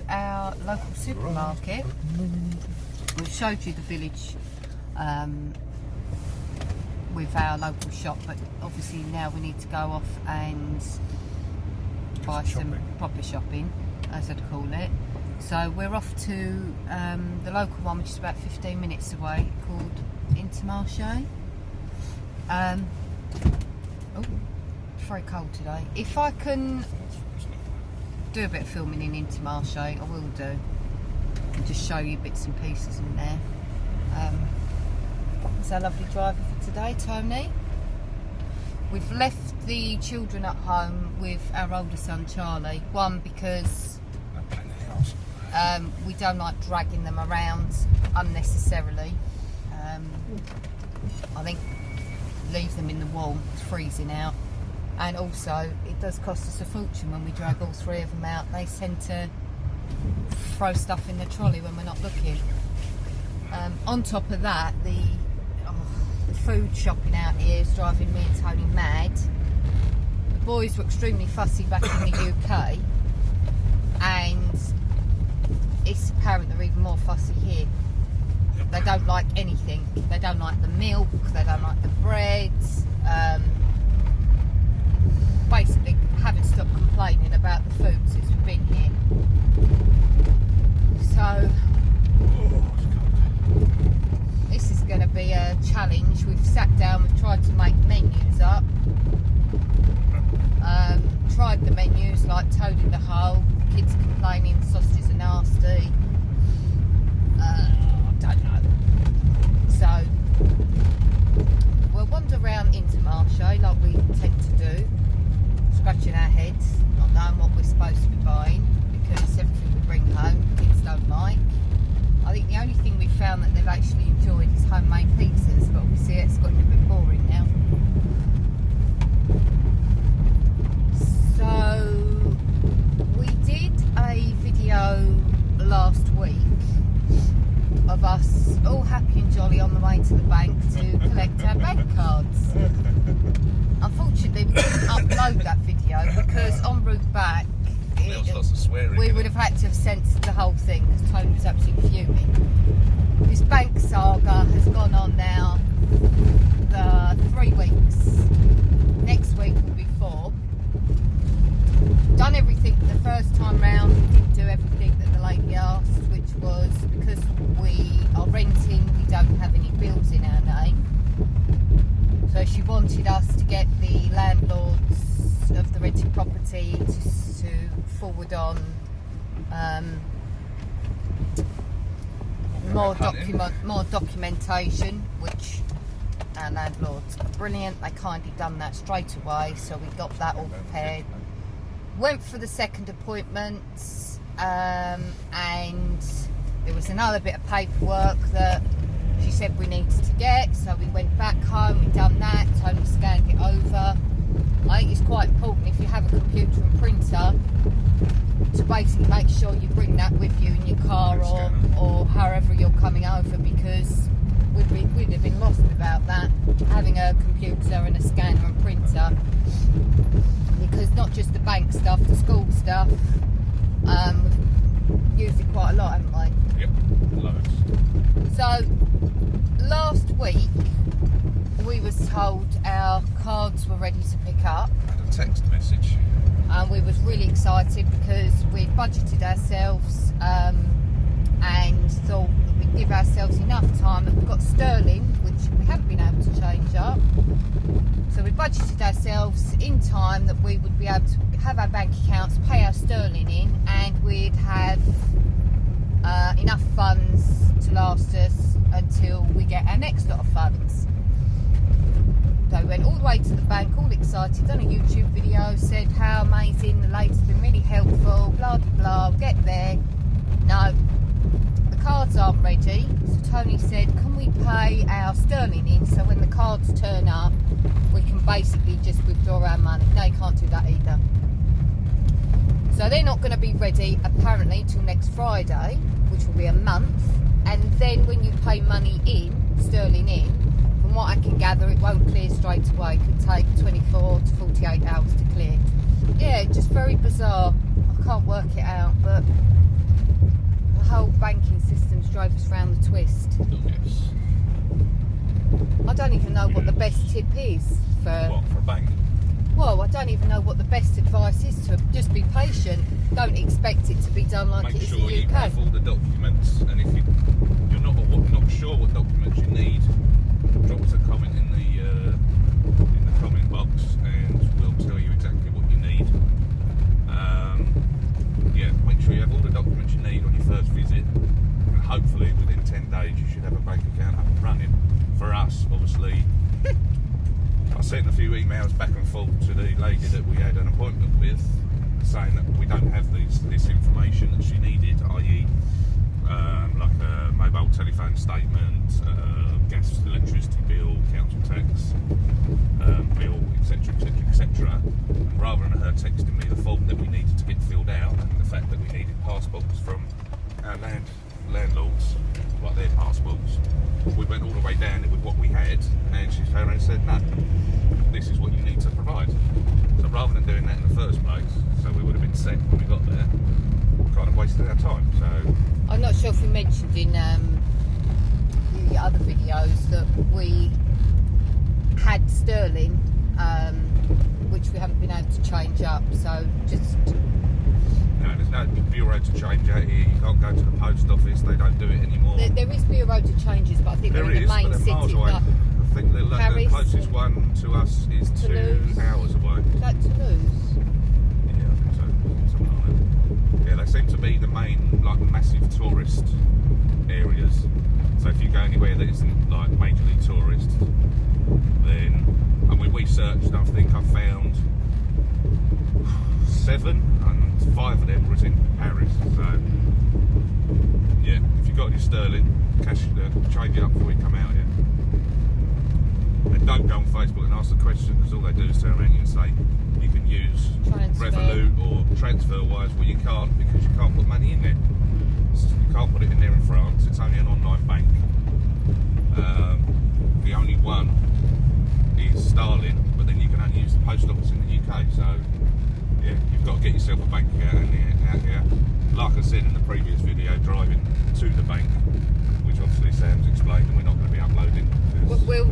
our local supermarket. We've showed you the village with our local shop, but obviously now we need to go off and buy some proper shopping, as I'd call it. So we're off to the local one, which is about 15 minutes away, called Intermarche. Oh, very cold today. If I can do a bit of filming in Intermarche, I will do. And just show you bits and pieces in there. It's our lovely driver for today, Tony. We've left the children at home with our older son, Charlie. One, because we don't like dragging them around unnecessarily. I think leave them in the warm, it's freezing out. And also, it does cost us a fortune when we drag all three of them out. They tend to throw stuff in the trolley when we're not looking. On top of that, the food shopping out here is driving me and Tony mad. The boys were extremely fussy back in the UK, and it's apparent they're even more fussy here. They don't like anything. They don't like the milk, they don't like the bread. Basically haven't stopped complaining about the food since we've been here. So this is going to be a challenge. We've sat down, we've tried to make menus up. Tried the menus like Toad in the Hole. Kids complaining sausages are nasty. I don't know. So we'll wander around Intermarche like we tend to do, scratching our heads, not knowing what we're supposed to be buying, because everything we bring home kids don't like. I think the only thing we've found that they've actually enjoyed is homemade pizzas, but obviously it's gotten a bit boring now. So we did a video last week of us all happy and jolly on the way to the bank to collect our bank cards. Unfortunately, we couldn't upload that video because en route back we would have had to have censored the whole thing because Tony was absolutely fuming. This bank saga has gone on now 3 weeks. Next week will be 4. Done everything the first time round. We didn't do everything that the lady asked, which was because we are renting, we don't have any bills in our name. So she wanted us to get the landlords of the rented property to forward on more documentation, which our landlords are brilliant. They kindly done that straight away, so we got that all prepared. Went for the second appointment, and there was another bit of paperwork that she said we needed to get, so we went back home, we done that, Tony scanned it over. I think it's quite important if you have a computer and printer to basically make sure you bring that with you in your car or however you're coming over, because we'd have been lost without that, having a computer and a scanner and printer, because not just the bank stuff, the school stuff, we've used it quite a lot, haven't we? Yep, loads. So last week we was told our cards were ready to pick up. And a text message. And we was really excited because we'd budgeted ourselves and thought that we'd give ourselves enough time. That we've got sterling, which we haven't been able to change up. So we budgeted ourselves in time that we would be able to have our bank accounts, pay our sterling in, and we'd have enough funds to last us until we get our next lot of funds. So we went all the way to the bank, all excited, done a YouTube video, said how amazing, the lady's been really helpful, blah blah blah, we'll get there. No, the cards aren't ready. So Tony said, can we pay our sterling in so when the cards turn up, we can basically just withdraw our money? No, you can't do that either. So they're not going to be ready apparently till next Friday, which will be a month. And then when you pay money in, sterling in, from what I can gather, it won't clear straight away. It could take 24 to 48 hours to clear. Yeah, just very bizarre. I can't work it out, but whole banking system's drove us round the twist. Yes. I don't even know what the best tip is for a bank? Well, I don't even know what the best advice is to just be patient. Don't expect it to be done like Make it is sure in the you UK. have all the documents, and if you're not sure what documents you need, drop us a comment in the comment box, and we'll tell you exactly what you need. Yeah, make sure you have all the documents you need on your first visit, and hopefully within 10 days you should have a bank account up and running. For us, obviously, I sent a few emails back and forth to the lady that we had an appointment with, saying that we don't have this information that she needed, i.e. Like a mobile telephone statement, gas, electricity bill, council tax bill, etc, etc, etc. And rather than her texting me the form that we needed to get filled out, and the fact that we needed passports from our landlords, like their passports, we went all the way down there with what we had, and she turned around and said, no, this is what you need to provide. So rather than doing that in the first place, so we would have been set when we got there, we kind of wasted our time. So I'm not sure if we mentioned in the other videos that we had sterling, which we haven't been able to change up. So just no, there's no bureau to change out here. You can't go to the post office; they don't do it anymore. there is bureau to changes, but I think There they're in is, the main but they're city. miles away. Like, I think the Paris closest one to us is Toulouse. 2 hours away. is that Toulouse? Yeah, I think so. Something like that. Yeah, they seem to be the main, like, massive tourist areas. So if you go anywhere that isn't like majorly tourist, then, and when we searched, I think I found 7, and 5 of them was in Paris. So yeah, if you've got your sterling, change it up before you come out here. And don't go on Facebook and ask the question, because all they do is turn around and say you can use Transfer. Revolut or TransferWise. Well, you can't, because you can't put money in there. You can't put it in there in France. It's only an online bank. The only one is Starling, but then you can only use the post office in the UK. So yeah, you've got to get yourself a bank account out here. Like I said in the previous video, driving to the bank, which obviously Sam's explained, and we're not going to be uploading. We'll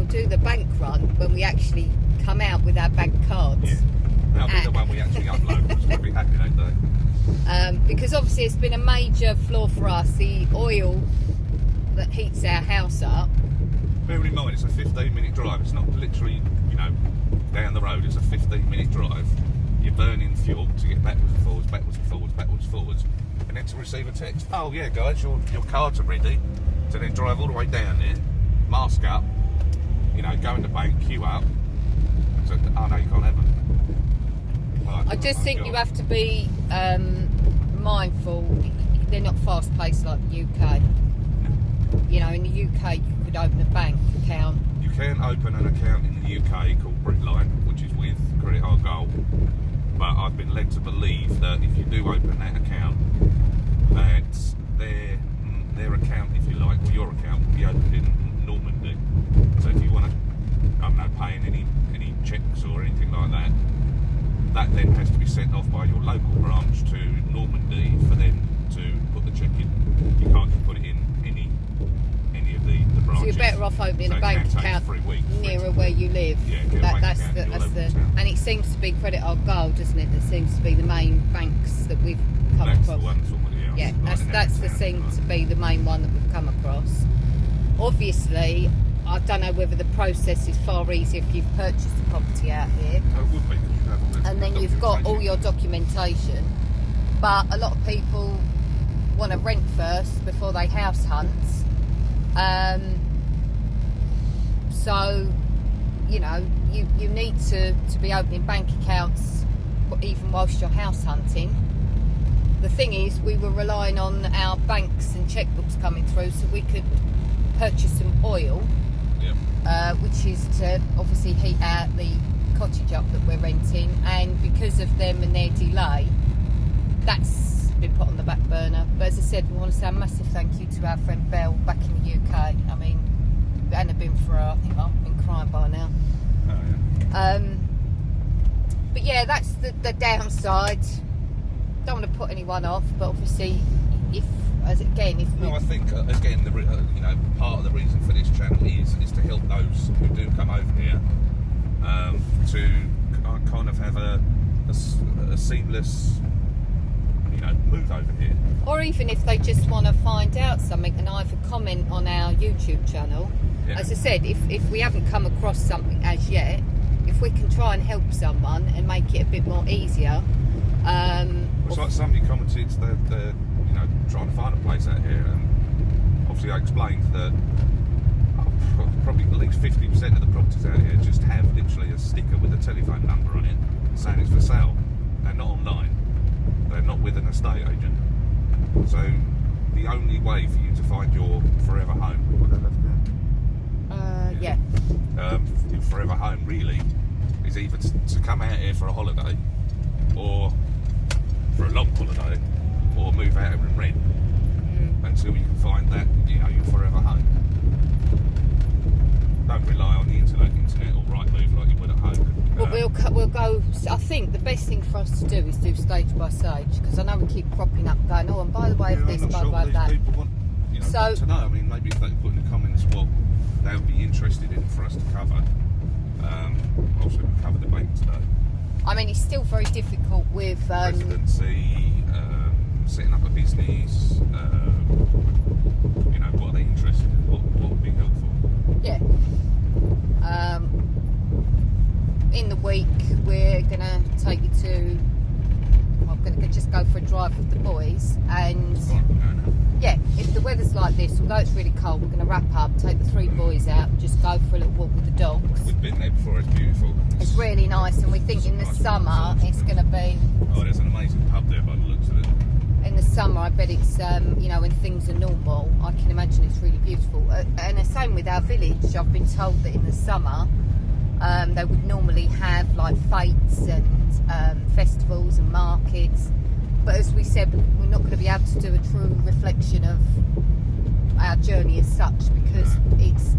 do the bank run when we actually come out with our bank cards. Yeah, that'll be the one we actually upload, because we'll be happy that day. Because obviously it's been a major flaw for us, the oil that heats our house up. Bearing in mind, it's a 15-minute drive. It's not literally, down the road. It's a 15-minute drive. You're burning fuel to get backwards and forwards, backwards and forwards, backwards and forwards, and then to receive a text. Oh yeah, guys, your cards are ready. To then drive all the way down there, mask up, go in the bank, queue up. So, oh no, you can't have them. Well, I just think you have to be mindful. They're not fast-paced like the UK. In the UK, you could open a bank account. You can open an account in the UK called Brickline, which is with Credit Hard Gold. But I've been led to believe that if you do open that account, that their account, if you like, or your account, will be opened in Normandy. So if you want to, pay in any checks or anything like that, that then has to be sent off by your local branch to Normandy for them to put the check in. You can't just put it in any of the branches. So you're better off opening a bank account nearer where you live. Yeah, get a bank account in your local town. And it seems to be Credit Hard Gold, doesn't it? That seems to be the main banks that we've come That's across. the one, somebody else. Yeah, that's the thing to be the main one that we've come across. Obviously, I don't know whether the process is far easier if you've purchased a property out here. No, it would be, because you have all the And then you've got all your documentation. But a lot of people want to rent first before they house hunt. So, you need to be opening bank accounts even whilst you're house hunting. The thing is, we were relying on our banks and checkbooks coming through so we could purchase some oil, which is to obviously heat out the cottage up that we're renting, and because of them and their delay, that's been put on the back burner. But as I said, we want to say a massive thank you to our friend Belle back in the UK. I mean, if it hadn't been for her, I think I've been crying by now. Oh, yeah. But yeah, that's the downside. don't want to put anyone off, but obviously, if we, No, I think again, part of the reason for this channel is to help those who do come over here to kind of have a seamless, move over here. or even if they just want to find out something and either comment on our YouTube channel. Yeah. As I said, if we haven't come across something as yet, if we can try and help someone and make it a bit more easier. It's like somebody commented they're trying to find a place out here, and obviously I explained that probably at least 50% of the properties out here just have literally a sticker with a telephone number on it saying it's for sale. They're not online. They're not with an estate agent. So the only way for you to find your forever home, your forever home really, is either to come out here for a holiday, or for a long holiday, or move out here and rent until you can find that your forever home. Don't rely on the internet or Rightmove like you would at home. But we'll go. I think the best thing for us to do is do stage by stage, because I know we keep cropping up, going, oh, and by the way of this, by the way of that. People want, to know. I mean, maybe if they put in the comments what they would be interested in for us to cover. Also, we cover the bank today. I mean, it's still very difficult with residency, setting up a business. What are they interested in? What would be helpful? Yeah. In the week, we're gonna take you to. I'm gonna just go for a drive with the boys, and yeah, if the weather's like this, although it's really cold, we're gonna wrap up, take the 3 boys out, and just go for a little walk with the dogs. We've been there before. It's beautiful. It's really nice, and we think in the summer it's gonna be. Oh, there's an amazing pub there by the looks of it. In the summer, I bet it's when things are normal, I can imagine it's really beautiful. And the same with our village. I've been told that in the summer they would normally have like fetes and festivals and markets, but as we said, we're not going to be able to do a true reflection of our journey as such, because it's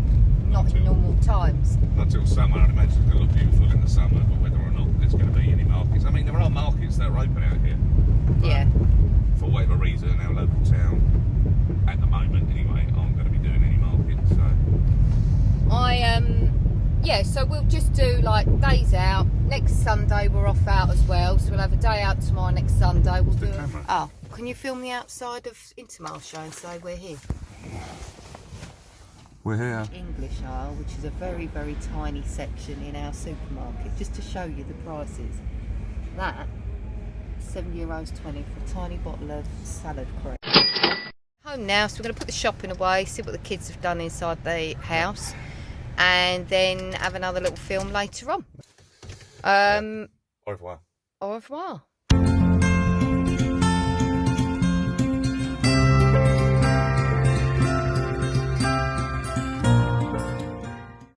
not in normal times. Not till summer. I'd imagine it's going to look beautiful in the summer, but whether or not there's going to be any markets. I mean, there are markets that are open out here. Yeah. For whatever reason, our local town, at the moment anyway, aren't going to be doing any markets. So we'll just do like days out. Next Sunday we're off out as well, so we'll have a day out tomorrow. Next Sunday we'll do. Oh, can you film the outside of Intermarche and say we're here? We're here. English aisle, which is a very, very tiny section in our supermarket, just to show you the prices. That €7.20 for a tiny bottle of salad cream. Home now, so we're going to put the shopping away, see what the kids have done inside the house, and then have another little film later on. Au revoir. Au revoir.